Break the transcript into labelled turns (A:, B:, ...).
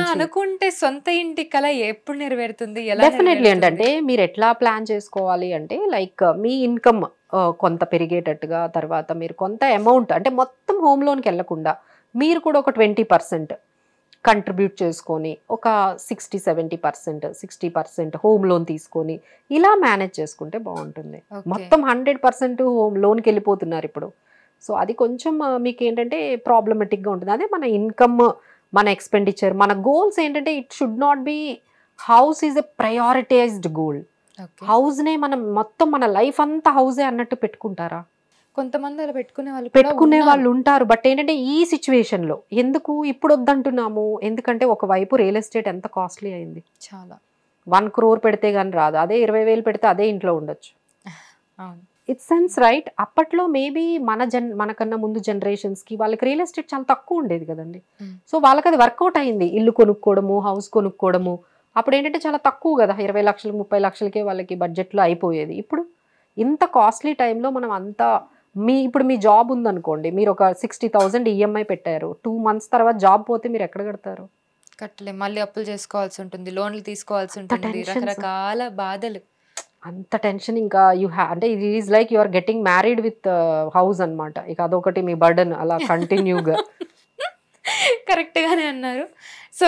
A: అలా అనుకుంటే సొంత ఇంటి కల ఎప్పుడు నెరవేరుతుంది? ఎలా
B: డెఫినెట్లీ
A: నెరవేరుతుంది?
B: ఏంటంటే మీరు ఎట్లా ప్లాన్ చేసుకోవాలి అంటే లైక్ మీ ఇన్కమ్ కొంత పెరిగేటట్టుగా, తర్వాత మీరు కొంత అమౌంట్ అంటే మొత్తం హోమ్ లోన్కి వెళ్లకుండా మీరు కూడా ఒక 20% కంట్రిబ్యూట్ చేసుకొని ఒక 60-70%, 60% హోమ్ లోన్ తీసుకొని ఇలా మేనేజ్ చేసుకుంటే బాగుంటుంది.
A: ఓకే.
B: మొత్తం 100% హోమ్ లోన్కి వెళ్ళిపోతున్నారు ఇప్పుడు. సో అది కొంచెం మీకు ఏంటంటే ప్రాబ్లమెటిక్గా ఉంటుంది. అదే మన ఇన్కమ్, మన ఎక్స్పెండిచర్, మన గోల్స్ ఏంటంటే it should not be house is a prioritized goal.
A: Okay.
B: హౌస్నే మనం మొత్తం మన లైఫ్ అంతా హౌసే అన్నట్టు పెట్టుకుంటారా?
A: కొంతమంది అలా పెట్టుకునే వాళ్ళు కూడా
B: పెట్టుకునే
A: ఉన్నారు.
B: వాళ్ళు ఉంటారు. బట్ ఏంటంటే ఈ సిచ్యువేషన్ లో ఎందుకు ఇప్పుడు వద్దంటున్నాము? ఎందుకంటే ఒకవైపు రియల్ ఎస్టేట్ ఎంత కాస్ట్లీ అయింది.
A: చాలా.
B: 1 crore పెడితే గానీ రాదు. అదే 20,000 పెడితే అదే ఇంట్లో ఉండొచ్చు.
A: అవును.
B: It's sense right. అప్పట్లో మేబీ మనకన్నా ముందు జనరేషన్స్ కి వాళ్ళకి రియల్ ఎస్టేట్ చాలా తక్కువ ఉండేది కదండి.
A: Mm.
B: సో వాళ్ళకి అది వర్కౌట్ అయింది. ఇల్లు కొనుక్కోవడము, హౌస్ కొనుక్కోవడము. అప్పుడు ఏంటంటే చాలా తక్కువ కదా, 20 లక్షలు 30 లక్షలకే వాళ్ళకి బడ్జెట్లో అయిపోయేది. ఇప్పుడు ఇంత కాస్ట్లీ టైంలో మనం అంతా ఇప్పుడు మీ జాబ్ ఉందనుకోండి, మీరు ఒక 60,000 ఈఎంఐ పెట్టారు, 2 months తర్వాత జాబ్ పోతే మీరు ఎక్కడ కడతారు?
A: కట్టలే, మళ్ళీ అప్పులు చేసుకోవాల్సి ఉంటుంది, లోన్లు తీసుకోవాల్సి ఉంటుంది,
B: tensions.
A: రకరకాల బాధలు.
B: అంత టెన్షన్. ఇంకా అంటే ఇది is like you are getting married with house అన్నమాట. ఇక అదొకటి మీ బర్డన్ అలా కంటిన్యూగా.
A: కరెక్ట్ గానే అన్నారు. సో